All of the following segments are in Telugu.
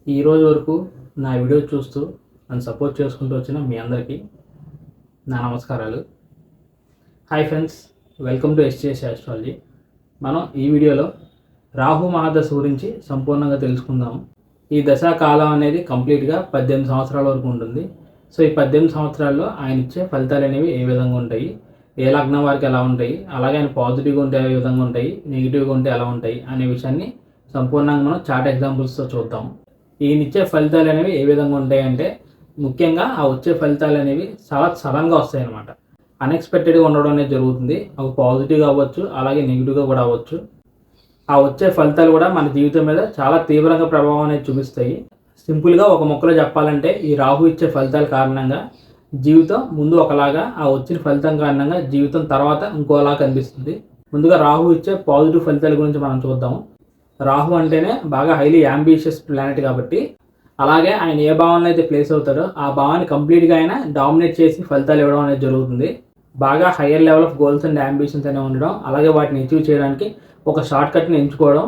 ఈ రోజు వరకు నా వీడియో చూస్తూ నన్ను సపోర్ట్ చేసుకుంటూ వచ్చిన మీ అందరికీ నా నమస్కారాలు. Hi friends, welcome to SJS astrology. మనం ఈ వీడియోలో రాహు మహాదశ గురించి సంపూర్ణంగా తెలుసుకుందాము. ఈ దశా కాలం అనేది కంప్లీట్గా 18 సంవత్సరాల వరకు ఉంటుంది. సో ఈ 18 సంవత్సరాల్లో ఆయన ఇచ్చే ఫలితాలు అనేవి ఏ విధంగా ఉంటాయి, ఏ లగ్నం వారికి ఎలా ఉంటాయి, అలాగే ఆయన పాజిటివ్గా ఉంటే ఏ విధంగా ఉంటాయి, నెగిటివ్గా ఉంటే ఎలా ఉంటాయి అనే విషయాన్ని సంపూర్ణంగా మనం చార్ట్ ఎగ్జాంపుల్స్తో చూద్దాం. ఈయన ఇచ్చే ఫలితాలు అనేవి ఏ విధంగా ఉంటాయి అంటే, ముఖ్యంగా ఆ వచ్చే ఫలితాలు అనేవి చాలా సడన్గా వస్తాయి అన్నమాట. అన్ఎక్స్పెక్టెడ్గా ఉండడం అనేది జరుగుతుంది. అవి పాజిటివ్గా అవ్వచ్చు, అలాగే నెగిటివ్గా కూడా అవ్వచ్చు. ఆ వచ్చే ఫలితాలు కూడా మన జీవితం మీద చాలా తీవ్రంగా ప్రభావం అనేది చూపిస్తాయి. సింపుల్గా ఒక ముక్కలో చెప్పాలంటే, ఈ రాహు ఇచ్చే ఫలితాల కారణంగా జీవితం ముందు ఒకలాగా, ఆ వచ్చిన ఫలితం కారణంగా జీవితం తర్వాత ఇంకోలా కనిపిస్తుంది. ముందుగా రాహు ఇచ్చే పాజిటివ్ ఫలితాల గురించి మనం చూద్దాము. రాహు అంటేనే బాగా హైలీ యాంబిషియస్ ప్లానెట్ కాబట్టి, అలాగే ఆయన ఏ భావనలో అయితే ప్లేస్ అవుతాడో ఆ భావాన్ని కంప్లీట్గా ఆయన డామినేట్ చేసి ఫలితాలు ఇవ్వడం అనేది జరుగుతుంది. బాగా higher level of goals and ambitions అనేవి ఉండడం, అలాగే వాటిని అచీవ్ చేయడానికి ఒక షార్ట్ కట్ని ఎంచుకోవడం,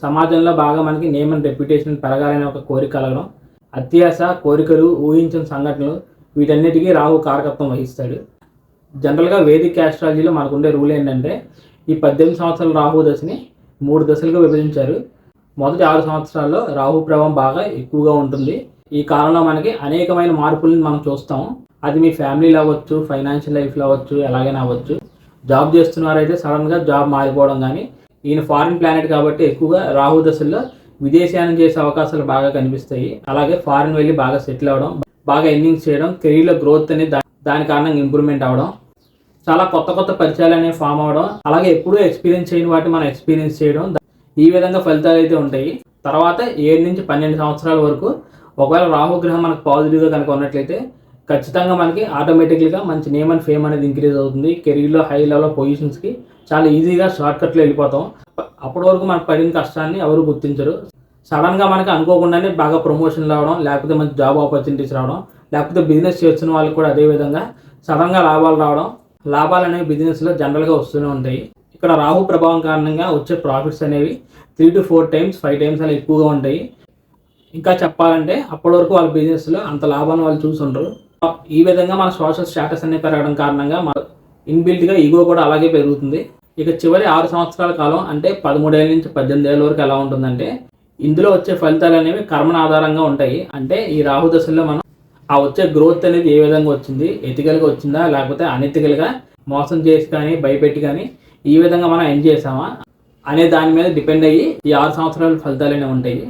సమాజంలో బాగా మనకి నేమ్ అండ్ రెప్యుటేషన్ పెరగాలనే ఒక కోరిక కలగడం, అత్యాశ, కోరికలు, ఊహించిన సంఘటనలు, వీటన్నిటికీ రాహు కారకత్వం వహిస్తాడు. జనరల్గా వేదిక్ ఆస్ట్రాలజీలో మనకుండే రూల్ ఏంటంటే, ఈ 18 సంవత్సరాల రాహు దశని 3 దశలుగా విభజించారు. మొదటి 6 సంవత్సరాల్లో రాహు ప్రభావం బాగా ఎక్కువగా ఉంటుంది. ఈ కాలంలో మనకి అనేకమైన మార్పులను మనం చూస్తాం. అది మీ ఫ్యామిలీలో అవ్వచ్చు, ఫైనాన్షియల్ లైఫ్లో అవ్వచ్చు, ఎలాగైనా అవ్వచ్చు. జాబ్ చేస్తున్నారైతే సడన్గా జాబ్ మారిపోవడం కానీ, ఈయన ఫారిన్ ప్లానెట్ కాబట్టి ఎక్కువగా రాహు దశల్లో విదేశాన్ని చేసే అవకాశాలు బాగా కనిపిస్తాయి. అలాగే ఫారిన్ వెళ్ళి బాగా సెటిల్ అవ్వడం, బాగా ఎర్నింగ్స్ చేయడం, కెరీర్లో గ్రోత్ అనేది దాని కారణంగా ఇంప్రూవ్మెంట్ అవ్వడం, చాలా కొత్త కొత్త పరిచయాలు అనేవి ఫామ్ అవ్వడం, అలాగే ఎప్పుడూ ఎక్స్పీరియన్స్ చేయని వాటిని మనం ఎక్స్పీరియన్స్ చేయడం, ఈ విధంగా ఫలితాలు అయితే ఉంటాయి. తర్వాత 7 నుంచి 12 సంవత్సరాల వరకు ఒకవేళ రాహుగ్రహం మనకు పాజిటివ్గా కనుక ఉన్నట్లయితే ఖచ్చితంగా మనకి ఆటోమేటిక్గా మంచి నేమ్ అండ్ ఫేమ్ అనేది ఇంక్రీజ్ అవుతుంది. కెరీర్లో హై లెవెల్ పొజిషన్స్కి చాలా ఈజీగా షార్ట్కట్లో వెళ్ళిపోతాం. అప్పటి వరకు మనకు పడిన కష్టాన్ని ఎవరు గుర్తించరు. సడన్గా మనకి అనుకోకుండానే బాగా ప్రమోషన్ రావడం, లేకపోతే మంచి జాబ్ ఆపర్చునిటీస్ రావడం, లేకపోతే బిజినెస్ చేస్తున్న వాళ్ళకి కూడా అదేవిధంగా సడన్గా లాభాలు రావడం, లాభాలు అనేవి బిజినెస్లో జనరల్గా వస్తూనే ఉంటాయి. ఇక్కడ రాహు ప్రభావం కారణంగా వచ్చే ప్రాఫిట్స్ అనేవి 3 to 4 times 5 times అలా ఎక్కువగా ఉంటాయి. ఇంకా చెప్పాలంటే అప్పటి వరకు వాళ్ళ బిజినెస్లో అంత లాభాన్ని వాళ్ళు చూసుంటారు. ఈ విధంగా మన సోషల్ స్టేటస్ అనేది పెరగడం కారణంగా మన ఇన్బిల్ట్గా ఈగో కూడా అలాగే పెరుగుతుంది. ఇక చివరి 6 సంవత్సరాల కాలం అంటే 13 ఏళ్ళ నుంచి 18 ఏళ్ళ వరకు ఎలా ఉంటుందంటే, ఇందులో వచ్చే ఫలితాలు అనేవి కర్మన ఆధారంగా ఉంటాయి. అంటే ఈ రాహు దశలో మనం ఆ వచ్చే గ్రోత్ అనేది ఏ విధంగా వచ్చింది, ఎథికల్గా వచ్చిందా లేకపోతే అనెథికల్గా మోసం చేసి కానీ భయపెట్టి కానీ ఈ విధంగా మనం ఎండ్ చేసామా అనే దాని మీద డిపెండ్ అయ్యి ఈ 6 సంవత్సరాల ఫలితాలు అనేవి ఉంటాయి.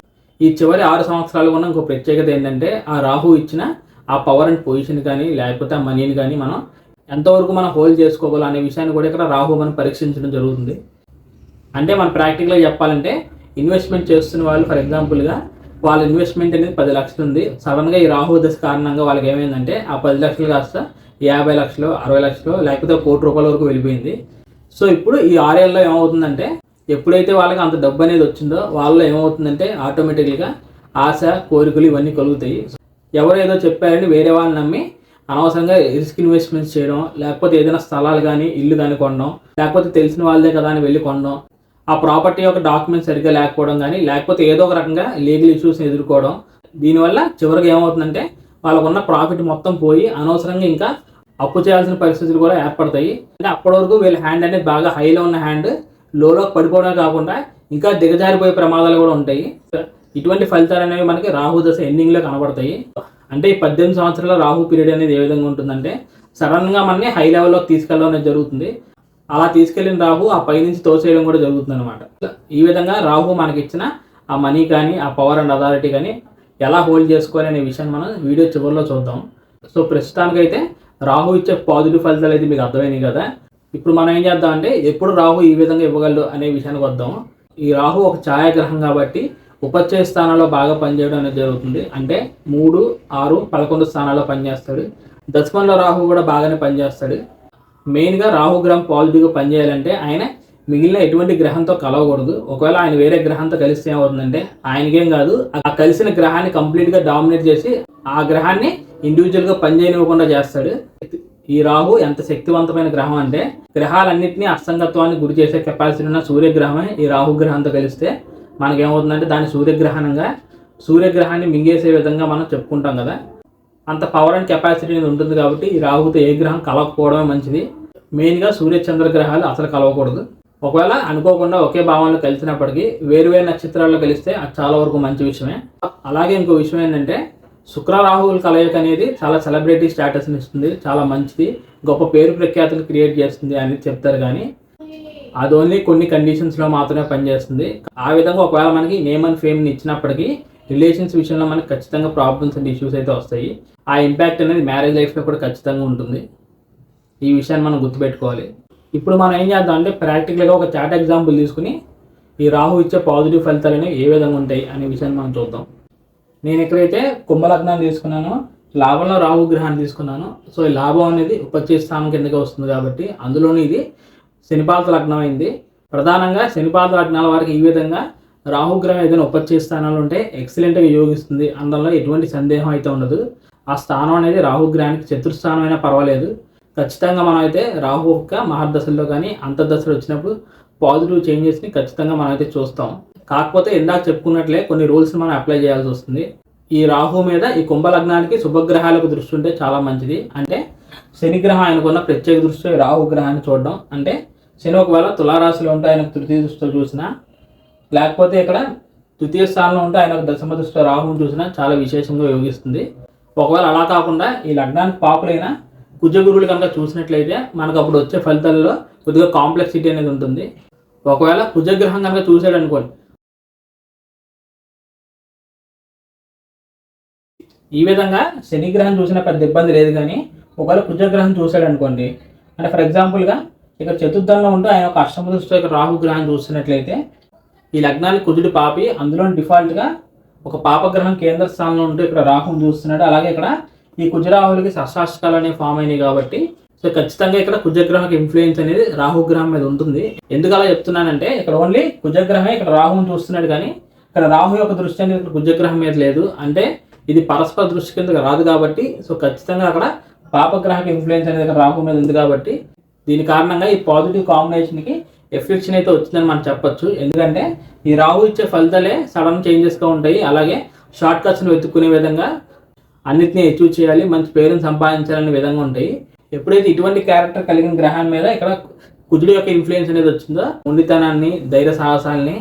ఈ చివరి 6 సంవత్సరాలు కూడా ఇంకో ప్రత్యేకత ఏంటంటే, ఆ రాహు ఇచ్చిన ఆ పవర్ అండ్ పొజిషన్ కానీ లేకపోతే ఆ మనీని కానీ మనం ఎంతవరకు మనం హోల్డ్ చేసుకోగలం అనే విషయాన్ని కూడా ఇక్కడ రాహు మనం పరీక్షించడం జరుగుతుంది. అంటే మన ప్రాక్టికల్గా చెప్పాలంటే, ఇన్వెస్ట్మెంట్ చేస్తున్న వాళ్ళు ఫర్ ఎగ్జాంపుల్గా వాళ్ళ ఇన్వెస్ట్మెంట్ అనేది 10 లక్షలు ఉంది. సడన్గా ఈ రాహు దశ కారణంగా వాళ్ళకి ఏమైందంటే ఆ 10 లక్షలు కాస్త 50 లక్షలు, 60 లక్షలు, లేకపోతే 1 కోటి రూపాయల వరకు వెళ్ళిపోయింది. సో ఇప్పుడు ఈ 6 ఏళ్ళలో ఏమవుతుందంటే, ఎప్పుడైతే వాళ్ళకి అంత డబ్బు అనేది వచ్చిందో వాళ్ళలో ఏమవుతుందంటే ఆటోమేటిక్గా ఆశ, కోరికలు ఇవన్నీ కలుగుతాయి. ఎవరు ఏదో చెప్పారని వేరే వాళ్ళని నమ్మి అనవసరంగా రిస్క్ ఇన్వెస్ట్మెంట్స్ చేయడం, లేకపోతే ఏదైనా స్థలాలు కానీ ఇల్లు కానీ కొనడం, లేకపోతే తెలిసిన వాళ్ళదే కదా అని వెళ్ళి కొనడం, ఆ ప్రాపర్టీ యొక్క డాక్యుమెంట్స్ సరిగ్గా లేకపోవడం కానీ, లేకపోతే ఏదో ఒక రకంగా లీగల్ ఇష్యూస్ని ఎదుర్కోవడం. దీనివల్ల చివరికి ఏమవుతుందంటే వాళ్ళకున్న ప్రాఫిట్ మొత్తం పోయి అనవసరంగా ఇంకా అప్పు చేయాల్సిన పరిస్థితులు కూడా ఏర్పడతాయి. అంటే అప్పటి వరకు వీళ్ళ హ్యాండ్ అనేది బాగా హైలో ఉన్న హ్యాండ్ లోలోకి పడిపోవడమే కాకుండా ఇంకా దిగజారిపోయే ప్రమాదాలు కూడా ఉంటాయి. ఇటువంటి ఫలితాలు అనేవి మనకి రాహు దశ ఎండింగ్లో కనబడతాయి. అంటే ఈ 18 సంవత్సరాల రాహు పీరియడ్ అనేది ఏ విధంగా ఉంటుందంటే, సడన్గా మనని హై లెవెల్లోకి తీసుకెళ్ళడం అనేది జరుగుతుంది. అలా తీసుకెళ్లిన రాహు ఆ పై నుంచి తోసేయడం కూడా జరుగుతుంది అనమాట. ఈ విధంగా రాహు మనకి ఇచ్చిన ఆ మనీ కానీ, ఆ పవర్ అండ్ అథారిటీ కానీ ఎలా హోల్డ్ చేసుకోవాలి అనే విషయాన్ని మనం వీడియో చివరిలో చూద్దాం. సో ప్రస్తుతానికైతే రాహు ఇచ్చే పాజిటివ్ ఫలితాలు అయితే మీకు అర్థమైనాయి కదా. ఇప్పుడు మనం ఏం చేద్దాం అంటే, ఎప్పుడు రాహు ఈ విధంగా ఇవ్వగలడు అనే విషయానికి వద్దాం. ఈ రాహు ఒక ఛాయాగ్రహం కాబట్టి ఉపచయ స్థానాల్లో బాగా పనిచేయడం అనేది జరుగుతుంది. అంటే 3, 6, 11 స్థానాల్లో పనిచేస్తాడు. దశమంలో రాహు కూడా బాగానే పనిచేస్తాడు. మెయిన్గా రాహుగ్రహం పాజిటివ్గా పనిచేయాలంటే ఆయన మిగిలిన ఎటువంటి గ్రహంతో కలవకూడదు. ఒకవేళ ఆయన వేరే గ్రహంతో కలిస్తే ఏమవుతుందంటే, ఆయనకేం కాదు, ఆ కలిసిన గ్రహాన్ని కంప్లీట్గా డామినేట్ చేసి ఆ గ్రహాన్ని ఇండివిజువల్గా పనిచేయనివ్వకుండా చేస్తాడు. ఈ రాహు ఎంత శక్తివంతమైన గ్రహం అంటే, గ్రహాలన్నింటినీ అసంగత్వాన్ని గురి చేసే కెపాసిటీ ఉన్న సూర్యగ్రహమే ఈ రాహుగ్రహంతో కలిస్తే మనకేమవుతుందంటే దాన్ని సూర్యగ్రహణంగా సూర్యగ్రహాన్ని మింగేసే విధంగా మనం చెప్పుకుంటాం కదా, అంత పవర్ అండ్ కెపాసిటీ అనేది ఉంటుంది. కాబట్టి ఈ రాహుతో ఏ గ్రహం కలవకపోవడమే మంచిది. మెయిన్గా సూర్య చంద్రగ్రహాలు అసలు కలవకూడదు. ఒకవేళ అనుకోకుండా ఒకే భావంలో కలిసినప్పటికీ వేరువేరు నక్షత్రాల్లో కలిస్తే అది చాలా వరకు మంచి విషయమే. అలాగే ఇంకో విషయం ఏంటంటే శుక్ర రాహువుల కలయిక అనేది చాలా సెలబ్రిటీ స్టేటస్ని ఇస్తుంది, చాలా మంచిది, గొప్ప పేరు ప్రఖ్యాతులు క్రియేట్ చేస్తుంది అని చెప్తారు. కానీ అది ఓన్లీ కొన్ని కండిషన్స్లో మాత్రమే పనిచేస్తుంది. ఆ విధంగా ఒకవేళ మనకి నేమ్ అండ్ ఫేమ్ని ఇచ్చినప్పటికీ రిలేషన్స్ విషయంలో మనకి ఖచ్చితంగా ప్రాబ్లమ్స్ అండ్ ఇష్యూస్ అయితే వస్తాయి. ఆ ఇంపాక్ట్ అనేది మ్యారేజ్ లైఫ్లో కూడా ఖచ్చితంగా ఉంటుంది. ఈ విషయాన్ని మనం గుర్తుపెట్టుకోవాలి. ఇప్పుడు మనం ఏం చేద్దాం అంటే ప్రాక్టికల్గా ఒక చాట్ ఎగ్జాంపుల్ తీసుకుని ఈ రాహు ఇచ్చే పాజిటివ్ ఫలితాలు అనేవి ఏ విధంగా ఉంటాయి అనే విషయాన్ని మనం చూద్దాం. నేను ఎక్కడైతే కుంభలగ్నాన్ని తీసుకున్నానో లాభంలో రాహు గ్రహాన్ని తీసుకున్నాను. సో ఈ లాభం అనేది ఉపచేయ స్థానం కిందకే వస్తుంది కాబట్టి అందులోని ఇది శనిపాత లగ్నం అయింది. ప్రధానంగా శనిపాత లగ్నాల వారికి ఈ విధంగా రాహుగ్రహం ఏదైనా ఉపచేయ స్థానాలు ఉంటే ఎక్సలెంట్గా యోగిస్తుంది, అందులో ఎటువంటి సందేహం అయితే ఉండదు. ఆ స్థానం అనేది రాహుగ్రహానికి చతుర్థానం అయినా పర్వాలేదు. ఖచ్చితంగా మనం అయితే రాహు యొక్క మహర్దశల్లో కానీ అంతర్దశలు వచ్చినప్పుడు పాజిటివ్ చేంజెస్ని ఖచ్చితంగా మనం అయితే చూస్తాం. కాకపోతే ఇందాక చెప్పుకున్నట్లే కొన్ని రూల్స్ని మనం అప్లై చేయాల్సి వస్తుంది. ఈ రాహు మీద ఈ కుంభలగ్నానికి శుభగ్రహాలకు దృష్టి ఉంటే చాలా మంచిది. అంటే శనిగ్రహం ఆయనకున్న ప్రత్యేక దృష్టితో రాహు గ్రహాన్ని చూడడం. అంటే శని ఒకవేళ తులారాశిలో ఉంటే ఆయన తృతీయ దృష్టితో చూసినా, లేకపోతే ఇక్కడ తృతీయ స్థానంలో ఉంటే ఆయన దశమ దృష్టితో రాహుని చూసినా చాలా విశేషంగా యోగిస్తుంది. ఒకవేళ అలా కాకుండా ఈ లగ్నానికి పాపులైన కుజగురువులు కనుక చూసినట్లయితే మనకు అప్పుడు వచ్చే ఫలితాల్లో కొద్దిగా కాంప్లెక్సిటీ అనేది ఉంటుంది. ఒకవేళ కుజగ్రహం కనుక చూసాడు అనుకోండి, ఈ విధంగా శనిగ్రహం చూసిన పెద్ద ఇబ్బంది లేదు. కానీ ఒకవేళ కుజగ్రహం చూసాడు అనుకోండి, అంటే ఫర్ ఎగ్జాంపుల్గా ఇక్కడ చతుర్థంలో ఉంటూ ఆయన ఒక అష్టమ దృష్టితో ఇక్కడ రాహు గ్రహం చూస్తున్నట్లయితే ఈ లగ్నానికి కుజుడు పాపి, అందులో డిఫాల్ట్గా ఒక పాపగ్రహం కేంద్ర స్థానంలో ఉంటూ ఇక్కడ రాహుని చూస్తున్నాడు. అలాగే ఇక్కడ ఈ కుజరాహులకి షష్టాష్టకాలు అనేవి ఫామ్ అయినాయి కాబట్టి సో ఖచ్చితంగా ఇక్కడ కుజగ్రహం ఇన్ఫ్లుయెన్స్ అనేది రాహుగ్రహం మీద ఉంటుంది. ఎందుకు అలా చెప్తున్నానంటే ఇక్కడ ఓన్లీ కుజగ్రహమే ఇక్కడ రాహుని చూస్తున్నాడు, కానీ ఇక్కడ రాహు యొక్క దృష్టి అనేది ఇక్కడ కుజగ్రహం మీద లేదు. అంటే ఇది పరస్పర దృష్టి కిందకి రాదు కాబట్టి సో ఖచ్చితంగా అక్కడ పాపగ్రహం ఇన్ఫ్లుయెన్స్ అనేది ఇక్కడ రాహు మీద ఉంది. కాబట్టి దీని కారణంగా ఈ పాజిటివ్ కాంబినేషన్కి ఎఫెక్షన్ అయితే వచ్చిందని మనం చెప్పొచ్చు. ఎందుకంటే ఈ రాహు ఇచ్చే ఫలితాలే సడన్ చేంజెస్గా ఉంటాయి. అలాగే షార్ట్ కట్స్ని వెతుక్కునే విధంగా అన్నిటినీ అచీవ్ చేయాలి, మంచి పేరుని సంపాదించాలనే విధంగా ఉంటాయి. ఎప్పుడైతే ఇటువంటి క్యారెక్టర్ కలిగిన గ్రహం మీద ఇక్కడ కుజుడు యొక్క ఇన్ఫ్లుయెన్స్ అనేది వచ్చిందో ఉండితనాన్ని, ధైర్య సాహసాలని,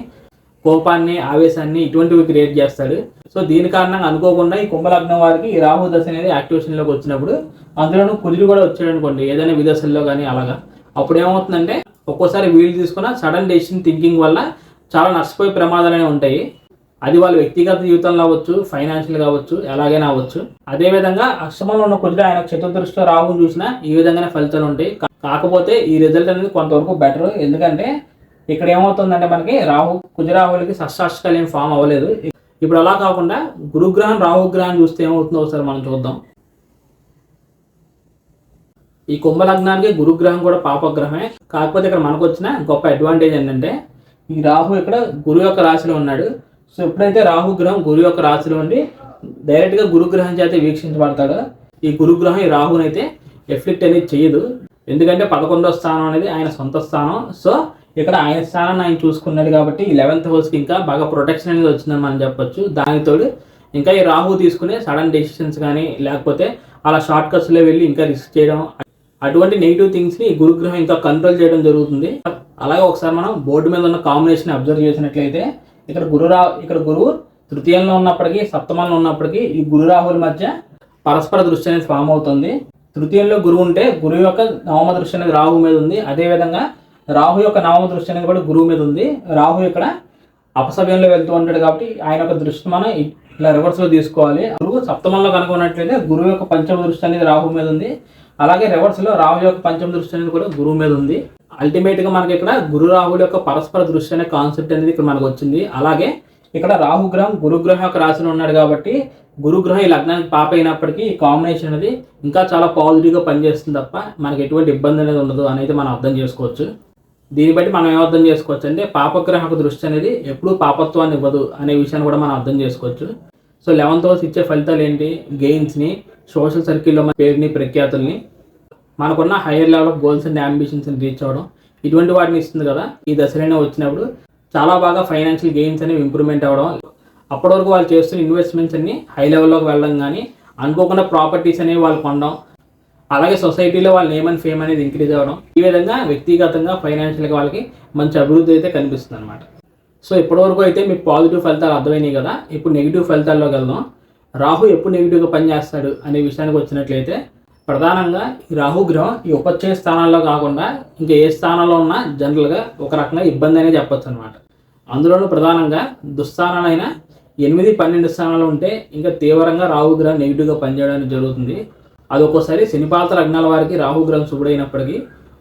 కోపాన్ని, ఆవేశాన్ని ఇటువంటివి క్రియేట్ చేస్తాడు. సో దీని కారణంగా అనుకోకుండా ఈ కుంభలగ్నం వారికి ఈ రాహు దశ అనేది యాక్టివేషన్లోకి వచ్చినప్పుడు అందులోనూ కుజుడు కూడా వచ్చాడు అనుకోండి ఏదైనా విదశల్లో కానీ అలాగా, అప్పుడు ఏమవుతుందంటే ఒక్కోసారి వీళ్ళు తీసుకున్న సడన్ డెసిషన్ థింకింగ్ వల్ల చాలా నష్టపోయే ప్రమాదాలు అనేవి ఉంటాయి. అది వాళ్ళ వ్యక్తిగత జీవితంలో అవ్వచ్చు, ఫైనాన్షియల్ కావచ్చు, ఎలాగైనా అవ్వచ్చు. అదేవిధంగా అష్టమంలో ఉన్న కుజుడు ఆయన చతుర్దృష్టితో రాహుని చూసినా ఈ విధంగానే ఫలితాలు ఉంటాయి. కాకపోతే ఈ రిజల్ట్ అనేది కొంతవరకు బెటర్. ఎందుకంటే ఇక్కడ ఏమవుతుందంటే మనకి కుజరాహులకి షష్టాష్టకాలు ఏం ఫామ్ అవ్వలేదు. ఇప్పుడు అలా కాకుండా గురుగ్రహం రాహుగ్రహం చూస్తే ఏమవుతుందో ఒకసారి మనం చూద్దాం. ఈ కుంభలగ్నానికి గురుగ్రహం కూడా పాపగ్రహమే. కాకపోతే ఇక్కడ మనకు వచ్చిన గొప్ప అడ్వాంటేజ్ ఏంటంటే ఈ రాహు ఇక్కడ గురు యొక్క రాశిలో ఉన్నాడు. సో ఎప్పుడైతే రాహుగ్రహం గురు యొక్క రాశిలో ఉండి డైరెక్ట్గా గురుగ్రహం చేత వీక్షించబడతాడో ఈ గురుగ్రహం ఈ రాహుని అయితే ఎఫెక్ట్ అనేది చేయదు. ఎందుకంటే 11వ స్థానం అనేది ఆయన సొంత స్థానం. సో ఇక్కడ ఆయన స్థానాన్ని ఆయన చూసుకున్నాడు కాబట్టి 11th హౌస్కి ఇంకా బాగా ప్రొటెక్షన్ అనేది వచ్చిందని మనం చెప్పొచ్చు. దానితోడు ఇంకా ఈ రాహు తీసుకునే సడన్ డెసిషన్స్ కానీ లేకపోతే అలా షార్ట్ కట్స్లో వెళ్ళి ఇంకా రిస్క్ చేయడం, అటువంటి నెగిటివ్ థింగ్స్ని ఈ గురుగ్రహం ఇంకా కంట్రోల్ చేయడం జరుగుతుంది. అలాగే ఒకసారి మనం బోర్డు మీద ఉన్న కాంబినేషన్ అబ్జర్వ్ చేసినట్లయితే ఇక్కడ గురువు తృతీయంలో ఉన్నప్పటికీ సప్తమంలో ఉన్నప్పటికీ ఈ గురు రాహుల మధ్య పరస్పర దృష్టి అనేది ఫామ్ అవుతుంది. తృతీయంలో గురువు ఉంటే గురువు యొక్క నవమ దృష్టి అనేది రాహు మీద ఉంది. అదేవిధంగా రాహు యొక్క నవమ దృష్టి అనేది కూడా గురువు మీద ఉంది. రాహు ఇక్కడ అపసవ్యంలో వెళ్తూ ఉంటాడు కాబట్టి ఆయన యొక్క దృష్టి మనం ఇలా రివర్స్లో తీసుకోవాలి. గురువు సప్తమంలో కనుక ఉన్నట్లయితే గురువు యొక్క పంచమ దృష్టి అనేది రాహు మీద ఉంది. అలాగే రివర్స్లో రాహు యొక్క పంచమ దృష్టి అనేది కూడా గురువు మీద ఉంది. అల్టిమేట్గా మనకి ఇక్కడ గురు రాహుల యొక్క పరస్పర దృష్టి అనే కాన్సెప్ట్ అనేది ఇక్కడ మనకు వచ్చింది. అలాగే ఇక్కడ రాహుగ్రహం గురుగ్రహం యొక్క రాశిలో ఉన్నాడు కాబట్టి గురుగ్రహం ఈ లగ్నానికి పాప అయినప్పటికీ ఈ కాంబినేషన్ అనేది ఇంకా చాలా పాజిటివ్గా పనిచేస్తుంది తప్ప మనకి ఎటువంటి ఇబ్బంది అనేది ఉండదు అనేది మనం అర్థం చేసుకోవచ్చు. దీన్ని బట్టి మనం ఏం అర్థం చేసుకోవచ్చు అంటే పాపగ్రహ దృష్టి అనేది ఎప్పుడూ పాపత్వాన్ని ఇవ్వదు అనే విషయాన్ని కూడా మనం అర్థం చేసుకోవచ్చు. సో 11th హౌస్ ఇచ్చే ఫలితాలు ఏంటి? గెయిన్స్ని, సోషల్ సర్కిల్లో మన పేరుని, ప్రఖ్యాతుల్ని, మనకున్న higher level of goals and అంబిషన్స్ని రీచ్ అవ్వడం, ఇటువంటి వాటిని ఇస్తుంది కదా. ఈ దశలైనా వచ్చినప్పుడు చాలా బాగా ఫైనాన్షియల్ గెయిన్స్ అనేవి ఇంప్రూవ్మెంట్ అవ్వడం, అప్పటి వరకు వాళ్ళు చేస్తున్న ఇన్వెస్ట్మెంట్స్ అన్ని హై లెవెల్లోకి వెళ్ళడం, కానీ అనుకోకుండా ప్రాపర్టీస్ అనేవి వాళ్ళు కొనడం, అలాగే సొసైటీలో వాళ్ళ నేమ్ అండ్ ఫేమ్ అనేది ఇంక్రీజ్ అవ్వడం, ఈ విధంగా వ్యక్తిగతంగా ఫైనాన్షియల్గా వాళ్ళకి మంచి అభివృద్ధి అయితే కనిపిస్తుంది అనమాట. సో ఇప్పటివరకు అయితే మీకు పాజిటివ్ ఫలితాలు అర్థమైనాయి కదా. ఇప్పుడు నెగిటివ్ ఫలితాల్లోకి వెళ్దాం. రాహు ఎప్పుడు నెగిటివ్గా పనిచేస్తాడు అనే విషయానికి వచ్చినట్లయితే, ప్రధానంగా ఈ రాహు గ్రహం ఈ ఉపచయ స్థానాల్లో కాకుండా ఇంకా ఏ స్థానంలో ఉన్నా జనరల్గా ఒక రకంగా ఇబ్బంది అనేది చెప్పొచ్చు అనమాట. అందులోనూ ప్రధానంగా దుస్థానాలైన 8, 12 స్థానాలు ఉంటే ఇంకా తీవ్రంగా రాహుగ్రహం నెగిటివ్గా పనిచేయడానికి జరుగుతుంది. అది ఒక్కోసారి శనిపాత లగ్నాల వారికి రాహుగ్రహం శుభుడైనప్పటికీ,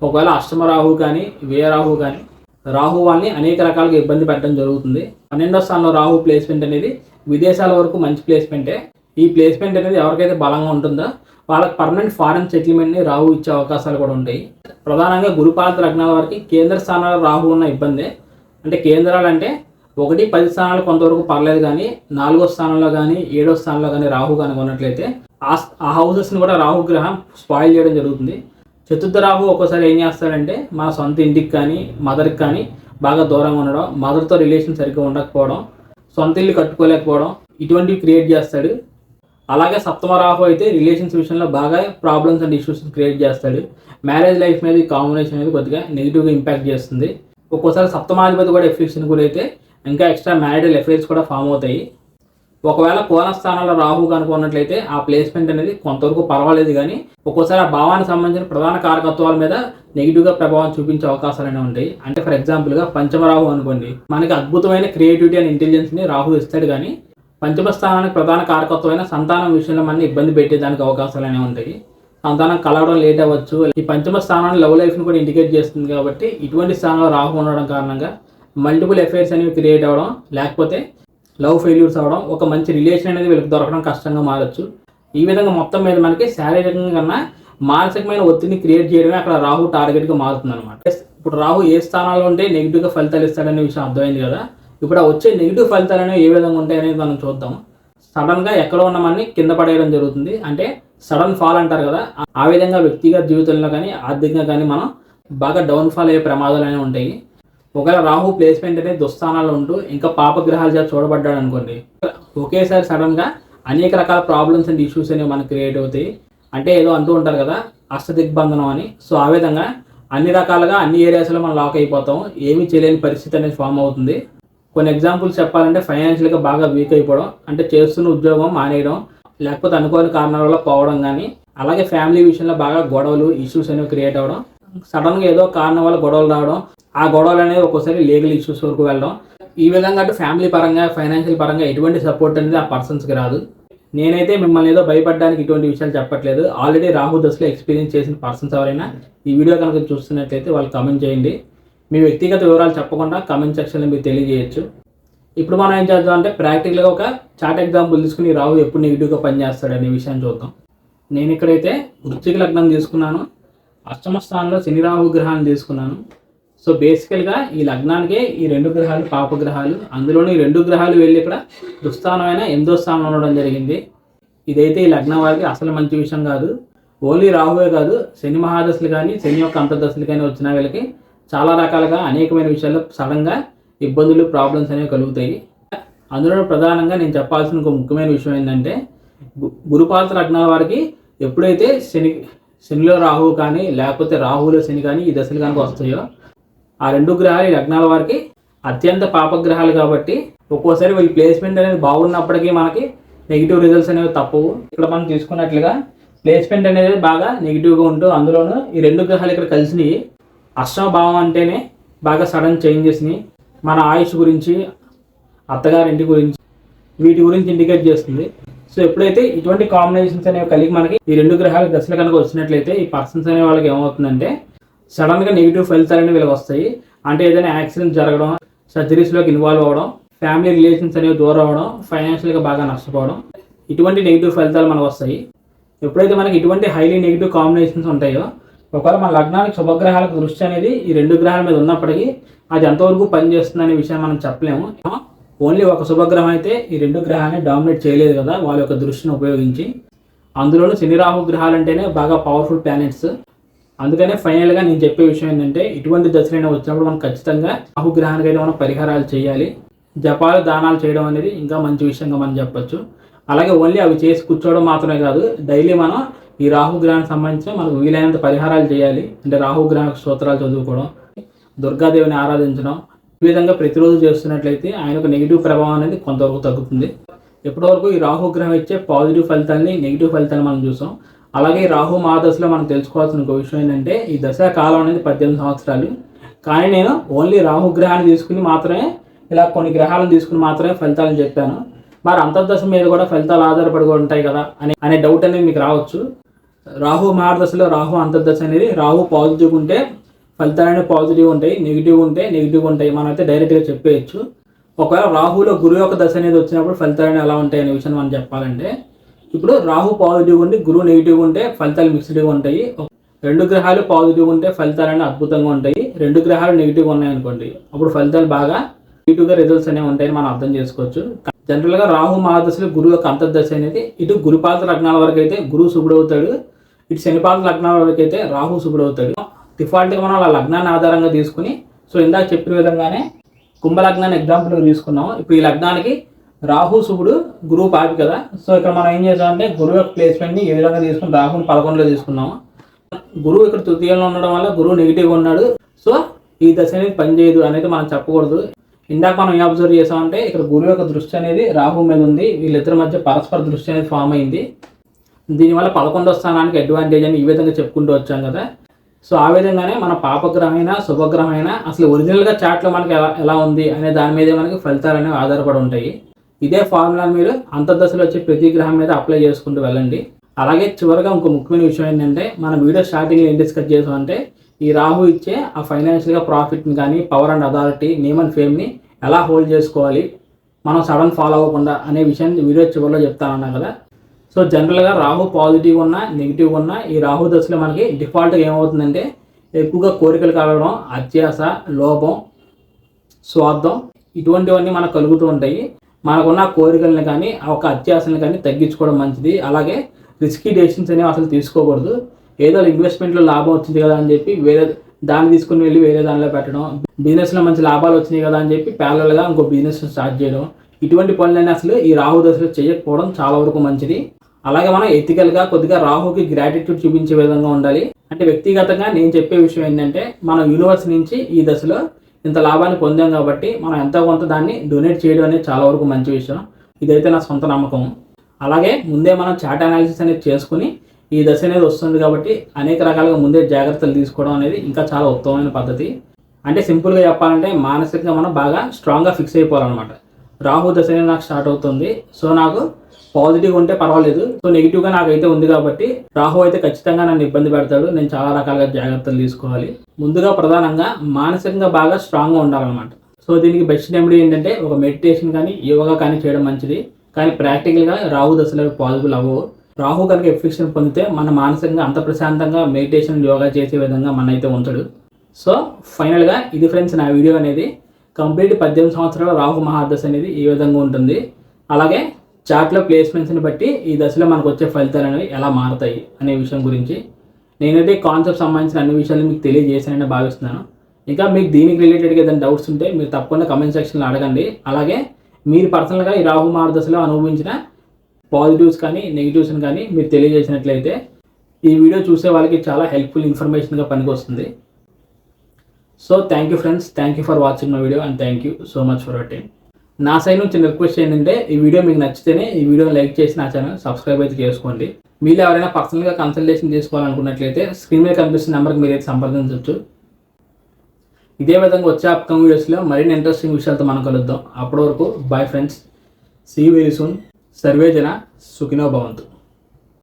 ఒకవేళ అష్టమ రాహు కానీ వ్యయ రాహు కానీ రాహు వాళ్ళని అనేక రకాలుగా ఇబ్బంది పెట్టడం జరుగుతుంది. 12వ స్థానంలో రాహు ప్లేస్మెంట్ అనేది విదేశాల వరకు మంచి ప్లేస్మెంటే. ఈ ప్లేస్మెంట్ అనేది ఎవరికైతే బలంగా ఉంటుందో వాళ్ళకి పర్మనెంట్ ఫారెన్ సెటిల్మెంట్ని రాహు ఇచ్చే అవకాశాలు కూడా ఉంటాయి. ప్రధానంగా గురుపాత లగ్నాల వారికి కేంద్ర స్థానాల్లో రాహు ఉన్న ఇబ్బందే. అంటే కేంద్రాలు అంటే 1, 10 స్థానాలు కొంతవరకు పర్లేదు, కానీ 4వ స్థానంలో కానీ 7వ స్థానంలో కానీ రాహు కనుక ఉన్నట్లయితే ఆ హౌసెస్ని కూడా రాహుగ్రహం స్పాయిల్ చేయడం జరుగుతుంది. చతుర్థ రాహు ఒక్కోసారి ఏం చేస్తాడంటే మన సొంత ఇంటికి కానీ మదర్కి కానీ బాగా దూరంగా ఉండడం, మదర్తో రిలేషన్ సరిగ్గా ఉండకపోవడం, సొంత ఇల్లు కట్టుకోలేకపోవడం, ఇటువంటివి క్రియేట్ చేస్తాడు. అలాగే సప్తమ రాహు అయితే రిలేషన్స్ విషయంలో బాగా ప్రాబ్లమ్స్ అండ్ ఇష్యూస్ క్రియేట్ చేస్తాడు. మ్యారేజ్ లైఫ్ మీద ఈ కాంబినేషన్ అనేది కొద్దిగా నెగిటివ్గా ఇంపాక్ట్ చేస్తుంది. ఒక్కోసారి సప్తమాధిపతి కూడా ఎఫెక్ట్స్ని గురైతే ఇంకా ఎక్స్ట్రా మ్యారిటల్ అఫైర్స్ కూడా ఫామ్ అవుతాయి. ఒకవేళ కోణ స్థానంలో రాహు కనుక ఉన్నట్లయితే ఆ ప్లేస్మెంట్ అనేది కొంతవరకు పర్వాలేదు, కానీ ఒక్కోసారి ఆ భావానికి సంబంధించిన ప్రధాన కారకత్వాల మీద నెగిటివ్గా ప్రభావం చూపించే అవకాశాలనే ఉంటాయి. అంటే ఫర్ ఎగ్జాంపుల్గా పంచమ రాహు అనుకోండి, మనకి అద్భుతమైన క్రియేటివిటీ అండ్ ఇంటెలిజెన్స్ని రాహు ఇస్తాడు, కానీ పంచమ స్థానానికి ప్రధాన కారకత్వమైన సంతానం విషయంలో మన ఇబ్బంది పెట్టేదానికి అవకాశాలనే ఉంటాయి. సంతానం కలవడం లేట్ అవ్వచ్చు. ఈ పంచమ స్థానాన్ని లవ్ లైఫ్ని కూడా ఇండికేట్ చేస్తుంది కాబట్టి ఇటువంటి స్థానంలో రాహు ఉండడం కారణంగా మల్టిపుల్ అఫైర్స్ అనేవి క్రియేట్ అవ్వడం, లేకపోతే లవ్ ఫెయిల్యూర్స్ అవ్వడం, ఒక మంచి రిలేషన్ అనేది వీళ్ళకి దొరకడం కష్టంగా మారచ్చు. ఈ విధంగా మొత్తం మీద మనకి శారీరకంగా కన్నా మానసికమైన ఒత్తిడిని క్రియేట్ చేయడమే అక్కడ రాహు టార్గెట్గా మారుతుంది అనమాట. ఇప్పుడు రాహు ఏ స్థానాల్లో ఉంటే నెగిటివ్గా ఫలితాలు ఇస్తాడనే విషయం అర్థమైంది కదా. ఇప్పుడు ఆ వచ్చే నెగిటివ్ ఫలితాలు అనేవి ఏ విధంగా ఉంటాయి అనేది మనం చూద్దాం. సడన్గా ఎక్కడ ఉన్న మనని కింద పడేయడం జరుగుతుంది, అంటే సడన్ ఫాల్ అంటారు కదా. ఆ విధంగా వ్యక్తిగత జీవితంలో కానీ ఆర్థికంగా కానీ మనం బాగా డౌన్ఫాల్ అయ్యే ప్రమాదాలు అనేవి ఉంటాయి. ఒకవేళ రాహు ప్లేస్మెంట్ అనేది దుస్థానాల్లో ఉంటూ ఇంకా పాపగ్రహాలు చేత చూడబడ్డాడు అనుకోండి, ఒకేసారి సడన్గా అనేక రకాల ప్రాబ్లమ్స్ అండ్ ఇష్యూస్ అనేవి మనకు క్రియేట్ అవుతాయి. అంటే ఏదో అంటూ ఉంటారు కదా అష్టదిగ్బంధనం అని. సో ఆ విధంగా అన్ని రకాలుగా అన్ని ఏరియాస్లో మనం లాక్ అయిపోతాం, ఏమీ చేయలేని పరిస్థితి అనేది ఫామ్ అవుతుంది. కొన్ని ఎగ్జాంపుల్స్ చెప్పాలంటే ఫైనాన్షియల్గా బాగా వీక్ అయిపోవడం, అంటే చేస్తున్న ఉద్యోగం మానేయడం, లేకపోతే అనుకోని కారణాల వల్ల పోవడం, కానీ అలాగే ఫ్యామిలీ విషయంలో బాగా గొడవలు ఇష్యూస్ అనేవి క్రియేట్ అవ్వడం, సడన్గా ఏదో కారణం వల్ల గొడవలు రావడం, ఆ గొడవలు అనేవి ఒక్కోసారి లీగల్ ఇష్యూస్ వరకు వెళ్ళడం. ఈ విధంగా అటు ఫ్యామిలీ పరంగా ఫైనాన్షియల్ పరంగా ఎటువంటి సపోర్ట్ అనేది ఆ పర్సన్స్కి రాదు. నేనైతే మిమ్మల్ని ఏదో భయపడడానికి ఇటువంటి విషయాలు చెప్పట్లేదు. ఆల్రెడీ రాహు దశలో ఎక్స్పీరియన్స్ చేసిన పర్సన్స్ ఎవరైనా ఈ వీడియో కనుక చూస్తున్నట్లయితే వాళ్ళు కమెంట్ చేయండి. మీ వ్యక్తిగత వివరాలు చెప్పకుండా కమెంట్ సెక్షన్లో మీరు తెలియజేయచ్చు. ఇప్పుడు మనం ఏం చేద్దాం అంటే ప్రాక్టికల్గా ఒక చార్ట్ ఎగ్జాంపుల్ తీసుకుని రాహు ఎప్పుడు నెగిటివ్గా పనిచేస్తాడు అనే విషయాన్ని చూద్దాం. నేను ఇక్కడైతే వృశ్చిక లగ్నం తీసుకున్నాను, అష్టమ స్థానంలో శని రాహు గ్రహాన్ని తీసుకున్నాను. సో బేసికల్గా ఈ లగ్నానికే ఈ 2 గ్రహాలు పాపగ్రహాలు, అందులోని ఈ 2 గ్రహాలు వెళ్ళి ఇక్కడ దుస్థానమైన 8వ స్థానంలో ఉండడం జరిగింది. ఇదైతే ఈ లగ్నం వారికి అసలు మంచి విషయం కాదు. ఓన్లీ రాహువే కాదు, శని మహాదశలు కానీ శని యొక్క అంతర్దశలు కానీ వచ్చిన వీళ్ళకి చాలా రకాలుగా అనేకమైన విషయాల్లో సడన్గా ఇబ్బందులు ప్రాబ్లమ్స్ అనేవి కలుగుతాయి. అందులో ప్రధానంగా నేను చెప్పాల్సిన ఒక ముఖ్యమైన విషయం ఏంటంటే, గురుపాత లగ్నాల వారికి ఎప్పుడైతే శనిలో రాహువు కానీ లేకపోతే రాహువులో శని కానీ ఈ దశలు కనుక వస్తాయో, ఆ 2 గ్రహాలు ఈ లగ్నాల వారికి అత్యంత పాపగ్రహాలు కాబట్టి ఒక్కోసారి వీళ్ళ ప్లేస్మెంట్ అనేది బాగున్నప్పటికీ మనకి నెగిటివ్ రిజల్ట్స్ అనేవి తప్పవు. ఇక్కడ మనం తీసుకున్నట్లుగా ప్లేస్మెంట్ అనేది బాగా నెగిటివ్గా ఉంటూ అందులోనూ ఈ 2 గ్రహాలు ఇక్కడ కలిసినవి. అష్టమ భావం అంటేనే బాగా సడన్ చేంజెస్ని, మన ఆయుష్ గురించి, అత్తగారింటి గురించి, వీటి గురించి ఇండికేట్ చేస్తుంది. సో ఎప్పుడైతే ఇటువంటి కాంబినేషన్స్ అనేవి కలిగి మనకి ఈ 2 గ్రహాల దశలు కనుక వచ్చినట్లయితే ఈ పర్సన్స్ అనే వాళ్ళకి ఏమవుతుందంటే సడన్గా నెగిటివ్ ఫలితాలు అనేవి వీళ్ళకి వస్తాయి. అంటే ఏదైనా యాక్సిడెంట్ జరగడం, సర్జరీస్లోకి ఇన్వాల్వ్ అవ్వడం, ఫ్యామిలీ రిలేషన్స్ అనేవి దూరం అవ్వడం, ఫైనాన్షియల్గా బాగా నష్టపోవడం, ఇటువంటి నెగిటివ్ ఫలితాలు మనకు వస్తాయి. ఎప్పుడైతే మనకి ఇటువంటి హైలీ నెగిటివ్ కాంబినేషన్స్ ఉంటాయో, ఒకవేళ మన లగ్నానికి శుభగ్రహాలకు దృష్టి అనేది ఈ 2 గ్రహాల మీద ఉన్నప్పటికీ అది ఎంతవరకు పనిచేస్తుంది అనే విషయం మనం చెప్పలేము. ఓన్లీ ఒక శుభగ్రహం అయితే ఈ 2 గ్రహాన్ని డామినేట్ చేయలేదు కదా వాళ్ళ యొక్క దృష్టిని ఉపయోగించి. అందులోనూ శని రాహు గ్రహాలు అంటేనే బాగా పవర్ఫుల్ ప్లానెట్స్. అందుకనే ఫైనల్గా నేను చెప్పే విషయం ఏంటంటే, ఇటువంటి దశలైనా వచ్చినప్పుడు మనం ఖచ్చితంగా రాహు గ్రహానికైతే మనం పరిహారాలు చేయాలి. జపాలు దానాలు చేయడం అనేది ఇంకా మంచి విషయంగా మనం చెప్పొచ్చు. అలాగే ఓన్లీ అవి చేసి కూర్చోవడం మాత్రమే కాదు, డైలీ మనం ఈ రాహుగ్రహానికి సంబంధించిన మనకు వీలైనంత పరిహారాలు చేయాలి. అంటే రాహుగ్రహ స్తోత్రాలు చదువుకోవడం, దుర్గాదేవిని ఆరాధించడం, ఈ విధంగా ప్రతిరోజు చేస్తున్నట్లయితే ఆయనకు నెగిటివ్ ప్రభావం అనేది కొంతవరకు తగ్గుతుంది. ఎప్పటివరకు ఈ రాహుగ్రహం ఇచ్చే పాజిటివ్ ఫలితాలని, నెగిటివ్ ఫలితాన్ని మనం చూసాం. అలాగే ఈ రాహు మహాదశలో మనం తెలుసుకోవాల్సిన ఒక విషయం ఏంటంటే ఈ దశా కాలం అనేది 18 సంవత్సరాలు. కానీ నేను ఓన్లీ రాహుగ్రహాన్ని తీసుకుని మాత్రమే, ఇలా కొన్ని గ్రహాలను తీసుకుని మాత్రమే ఫలితాలను చెప్పాను. మరి అంతర్దశ మీద కూడా ఫలితాలు ఆధారపడి ఉంటాయి కదా అనే డౌట్ అనేది మీకు రావచ్చు. రాహు మహాదశలో రాహు అంతర్దశ అనేది రాహు పాజిటివ్ ఉంటే ఫలితాలనే పాజిటివ్ ఉంటాయి, నెగిటివ్ ఉంటే నెగిటివ్ ఉంటాయి, మనం అయితే డైరెక్ట్గా చెప్పేయచ్చు. ఒకవేళ రాహులో గురువు యొక్క దశ అనేది వచ్చినప్పుడు ఫలితాలు ఎలా ఉంటాయి అనే విషయాన్ని మనం చెప్పాలంటే, ఇప్పుడు రాహు పాజిటివ్ ఉండి గురువు నెగిటివ్ ఉంటే ఫలితాలు మిక్స్డ్గా ఉంటాయి. 2 గ్రహాలు పాజిటివ్ ఉంటే ఫలితాలన్నీ అద్భుతంగా ఉంటాయి. 2 గ్రహాలు నెగిటివ్గా ఉన్నాయనుకోండి, అప్పుడు ఫలితాలు బాగా నెగిటివ్గా రిజల్ట్స్ అనేవి ఉంటాయని మనం అర్థం చేసుకోవచ్చు. జనరల్గా రాహు మహాదశలో గురువు యొక్క అంతర్దశ అనేది ఇటు గురుపాద లగ్నాల వరకు అయితే గురువు శుభుడవుతాడు, ఇటు శనిపాద లగ్నాల వరకు అయితే రాహు శుభుడవుతాడు. డిఫాల్ట్గా మనం అలా లగ్నాన్ని ఆధారంగా తీసుకుని, సో ఇందాక చెప్పిన విధంగానే కుంభలగ్నాన్ని ఎగ్జాంపుల్గా తీసుకున్నాం. ఇప్పుడు ఈ లగ్నానికి రాహు శుభుడు గురువు పాపి కదా, సో ఇక్కడ మనం ఏం చేసామంటే గురువు యొక్క ప్లేస్మెంట్ని ఏ విధంగా తీసుకుని రాహుని 11లో తీసుకున్నాము. గురువు ఇక్కడ తృతీయంలో ఉండడం వల్ల గురువు నెగిటివ్గా ఉన్నాడు, సో ఈ దశ అనేది పనిచేయదు అనేది మనం చెప్పకూడదు. ఇందాక మనం ఏం అబ్జర్వ్ చేసామంటే ఇక్కడ గురువు యొక్క దృష్టి అనేది రాహు మీద ఉంది, వీళ్ళిద్దరి మధ్య పరస్పర దృష్టి అనేది ఫామ్ అయింది. దీనివల్ల 11వ స్థానానికి అడ్వాంటేజ్ అని ఈ విధంగా చెప్పుకుంటూ వచ్చాం కదా. సో ఆ విధంగానే మన పాపగ్రహమైనా శుభగ్రహమైనా అసలు ఒరిజినల్గా చాట్లో మనకి ఎలా ఉంది అనే దాని మీదే మనకి ఫలితాలు అనేవి ఆధారపడి ఉంటాయి. ఇదే ఫార్ములాని మీరు అంతర్దశలో వచ్చే ప్రతి గ్రహం మీద అప్లై చేసుకుంటూ వెళ్ళండి. అలాగే చివరిగా ఇంకో ముఖ్యమైన విషయం ఏంటంటే, మన వీడియో స్టార్టింగ్లో ఏం డిస్కస్ చేసామంటే ఈ రాహు ఇచ్చే ఆ ఫైనాన్షియల్గా ప్రాఫిట్ని కానీ, power and authority, name and ఫేమ్ని ఎలా హోల్డ్ చేసుకోవాలి మనం సడన్ ఫాలో అవ్వకుండా అనే విషయాన్ని వీడియో చివరిలో చెప్తానన్నా కదా. సో జనరల్గా రాహు పాజిటివ్ ఉన్నా నెగిటివ్ ఉన్నా ఈ రాహు దశలో మనకి డిఫాల్ట్గా ఏమవుతుందంటే ఎక్కువగా కోరికలు కలగడం, అత్యాస, లోభం, స్వార్థం ఇటువంటివన్నీ మనకు కలుగుతూ ఉంటాయి. మనకున్న కోరికలను కానీ ఒక అత్యాసని కానీ తగ్గించుకోవడం మంచిది. అలాగే రిస్కీ డెసిషన్స్ అనేవి అసలు తీసుకోకూడదు. ఏదో ఇన్వెస్ట్మెంట్లో లాభం వచ్చింది కదా అని చెప్పి వేరే దాన్ని తీసుకుని వెళ్ళి వేరే దానిలో పెట్టడం, బిజినెస్లో మంచి లాభాలు వచ్చినాయి కదా అని చెప్పి ప్యారలల్గా ఇంకో బిజినెస్ స్టార్ట్ చేయడం, ఇటువంటి పనులన్నీ అసలు ఈ రాహు దశలో చేయకపోవడం చాలా వరకు మంచిది. అలాగే మనం ఎథికల్గా కొద్దిగా రాహుకి గ్రాటిట్యూడ్ చూపించే విధంగా ఉండాలి. అంటే వ్యక్తిగతంగా నేను చెప్పే విషయం ఏంటంటే, మనం యూనివర్స్ నుంచి ఈ దశలో ఇంత లాభాన్ని పొందాం కాబట్టి మనం ఎంతో కొంత దాన్ని డొనేట్ చేయడం అనేది చాలా వరకు మంచి విషయం. ఇదైతే నా సొంత నమ్మకం. అలాగే ముందే మనం చార్ట్ అనాలిసిస్ అనేది చేసుకుని ఈ దశ అనేది వస్తుంది కాబట్టి అనేక రకాలుగా ముందే జాగ్రత్తలు తీసుకోవడం అనేది ఇంకా చాలా ఉత్తమమైన పద్ధతి. అంటే సింపుల్గా చెప్పాలంటే మానసికంగా మనం బాగా స్ట్రాంగ్గా ఫిక్స్ అయిపోవాలన్నమాట. రాహు దశ అనేది నాకు స్టార్ట్ అవుతుంది, సో నాకు పాజిటివ్ ఉంటే పర్వాలేదు, సో నెగిటివ్గా నాకైతే ఉంది కాబట్టి రాహు అయితే ఖచ్చితంగా నన్ను ఇబ్బంది పెడతాడు, నేను చాలా రకాలుగా జాగ్రత్తలు తీసుకోవాలి. ముందుగా ప్రధానంగా మానసికంగా బాగా స్ట్రాంగ్గా ఉండాలన్నమాట. సో దీనికి బెస్ట్ రెమెడీ ఏంటంటే ఒక మెడిటేషన్ కానీ యోగా కానీ చేయడం మంచిది. కానీ ప్రాక్టికల్గా రాహు దశలో పాజిబుల్ అవ్వవు. రాహు కనుక ఎఫెక్షన్ పొందితే మన మానసికంగా అంత ప్రశాంతంగా మెడిటేషన్ యోగా చేసే విధంగా మన అయితే ఉంచడు. సో ఫైనల్గా ఇది ఫ్రెండ్స్ నా వీడియో అనేది. కంప్లీట్ 18 సంవత్సరాల రాహు మహాదశ అనేది ఈ విధంగా ఉంటుంది. అలాగే చార్ట్లో ప్లేస్మెంట్స్ని బట్టి ఈ దశలో మనకు వచ్చే ఫలితాలు అనేవి ఎలా మారుతాయి అనే విషయం గురించి నేనైతే కాన్సెప్ట్ సంబంధించిన అన్ని విషయాలు మీకు తెలియజేశానని భావిస్తున్నాను. ఇంకా మీకు దీనికి రిలేటెడ్గా ఏదైనా డౌట్స్ ఉంటే మీరు తప్పకుండా కమెంట్ సెక్షన్లో అడగండి. అలాగే మీరు పర్సనల్గా ఈ రాహు మహాదశలో అనుభవించిన పాజిటివ్స్ కానీ నెగిటివ్స్ని కానీ మీరు తెలియజేసినట్లయితే ఈ వీడియో చూసే వాళ్ళకి చాలా హెల్ప్ఫుల్ ఇన్ఫర్మేషన్గా పనికొస్తుంది. So thank you friends, thank you for watching my video and thank you so much for your time. నా సైడ్ నుంచి రిక్వెస్ట్ ఏంటంటే ఈ వీడియో మీకు నచ్చితేనే ఈ వీడియోని లైక్ చేసి నా ఛానల్ సబ్స్క్రైబ్ అయితే చేసుకోండి. మీరు ఎవరైనా పర్సనల్గా కన్సల్టేషన్ తీసుకోవాలనుకున్నట్లయితే స్క్రీన్ మీద కనిపిస్తున్న నెంబర్కి మీరు అయితే సంప్రదించవచ్చు. ఇదే విధంగా వచ్చే అప్కమింగ్ వీడియోస్లో మరిన్ని ఇంట్రెస్టింగ్ విషయాలతో మనం కలుద్దాం. అప్పటి వరకు bye friends, see you very soon. సర్వే జన సుఖినో భవంతు.